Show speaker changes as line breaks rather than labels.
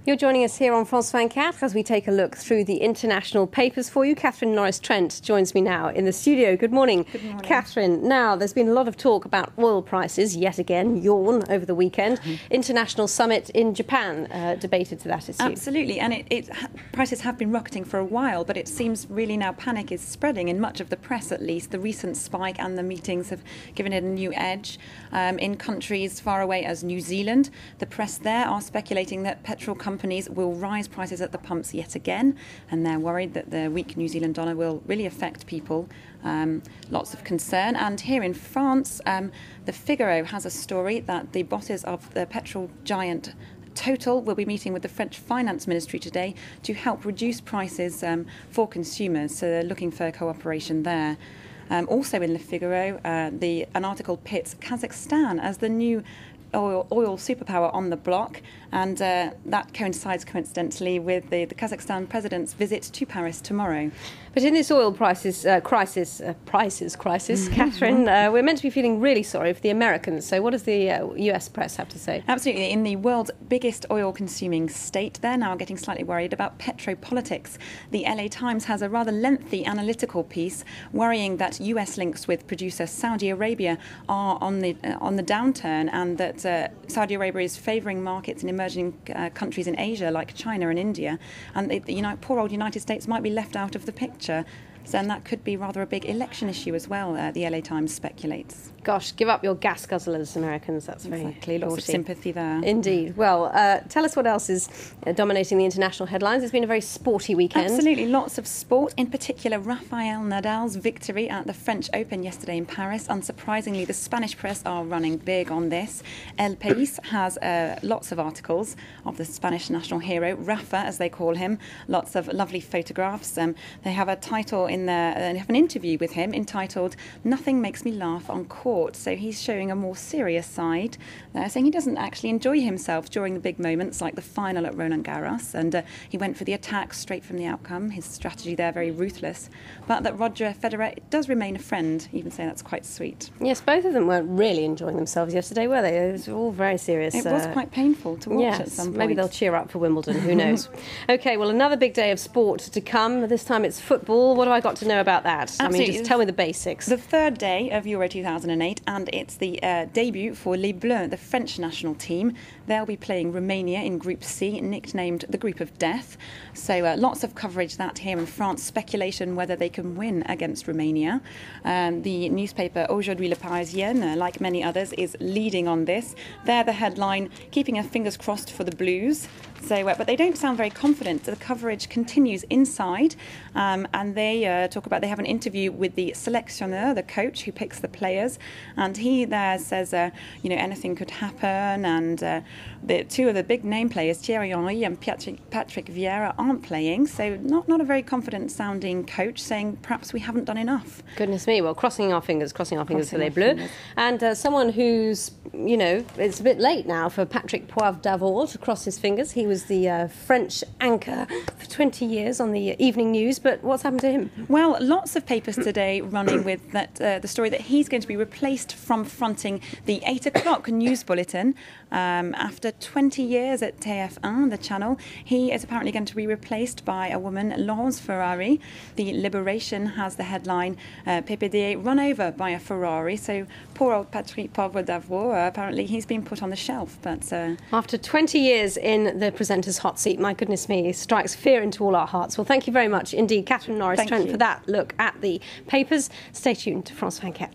You're joining us here on France 24 as we take a look through the international papers for you. Catherine Norris-Trent joins me now in the studio. Good morning.
Good morning.
Catherine, now there's been a lot of talk about oil prices, yet again, yawn, over the weekend. International summit in Japan debated to that issue.
Absolutely, and prices have been rocketing for a while, but it seems really now panic is spreading in much of the press at least. The recent spike and the meetings have given it a new edge. In countries far away as New Zealand, the press there are speculating that petrol companies will rise prices at the pumps yet again, and they're worried that the weak New Zealand dollar will really affect people. Lots of concern. And here in France, the Figaro has a story that the bosses of the petrol giant Total will be meeting with the French Finance Ministry today to help reduce prices for consumers. So they're looking for cooperation there. Also in Le Figaro, an article pits Kazakhstan as the new oil superpower on the block, and that coincides coincidentally with the Kazakhstan president's visit to Paris tomorrow.
But in this oil crisis, Catherine, we're meant to be feeling really sorry for the Americans. So what does the U.S. press have to say?
Absolutely. In the world's biggest oil-consuming state, they're now getting slightly worried about petropolitics. The LA Times has a rather lengthy analytical piece worrying that U.S. links with producer Saudi Arabia are on the downturn, and that Saudi Arabia is favouring markets in emerging countries in Asia like China and India, and the poor old United States might be left out of the picture. And that could be rather a big election issue as well, the LA Times speculates.
Gosh, give up your gas guzzlers, Americans. That's very
exactly. Lots of sympathy there.
Indeed. Well, tell us what else is dominating the international headlines. It's been a very sporty weekend.
Absolutely. Lots of sport. In particular, Rafael Nadal's victory at the French Open yesterday in Paris. Unsurprisingly, the Spanish press are running big on this. El País has lots of articles of the Spanish national hero, Rafa, as they call him. Lots of lovely photographs. They have a title in there, they have an interview with him entitled "Nothing Makes Me Laugh on Court." So he's showing a more serious side, saying he doesn't actually enjoy himself during the big moments like the final at Roland Garros, and he went for the attack straight from the outcome. His strategy there very ruthless, but that Roger Federer does remain a friend, even saying that's quite sweet.
Yes, both of them weren't really enjoying themselves yesterday, were they? It was all very serious.
It was quite painful to watch at some point.
Maybe they'll cheer up for Wimbledon, who knows. OK, well, another big day of sport to come. This time it's football. What do I got to know about that?
Absolutely.
I mean, just tell me the basics.
The third day of Euro 2008, and it's the debut for Les Bleus, the French national team. They'll be playing Romania in Group C, nicknamed the Group of Death. So lots of coverage that here in France, speculation whether they can win against Romania. The newspaper Aujourd'hui Le Parisien, like many others, is leading on this. They're the headline, keeping our fingers crossed for the Blues. So, but they don't sound very confident. The coverage continues inside, and they talk about, they have an interview with the sélectionneur, the coach who picks the players, and he there says, anything could happen, and the two of the big name players, Thierry Henry and Patrick Vieira, aren't playing. So not a very confident sounding coach, saying perhaps we haven't done enough.
Goodness me. Well, crossing our fingers for Les Bleus. And someone who's, it's a bit late now for Patrick Poivre d'Arvor to cross his fingers. He was the French anchor for 20 years on the evening news, but what's happened to him?
Well, lots of papers today running with that the story that he's going to be replaced from fronting the 8 o'clock news bulletin after 20 years at TF1, the channel. He is apparently going to be replaced by a woman, Laurence Ferrari. The Liberation has the headline, PPD run over by a Ferrari. So poor old Patrick Poivre d'Arvor, apparently he's been put on the shelf. But
after 20 years in the presenter's hot seat, my goodness me, strikes fear into all our hearts. Well, thank you very much indeed, Catherine Norris-Trent, for that look at the papers. Stay tuned to France 24.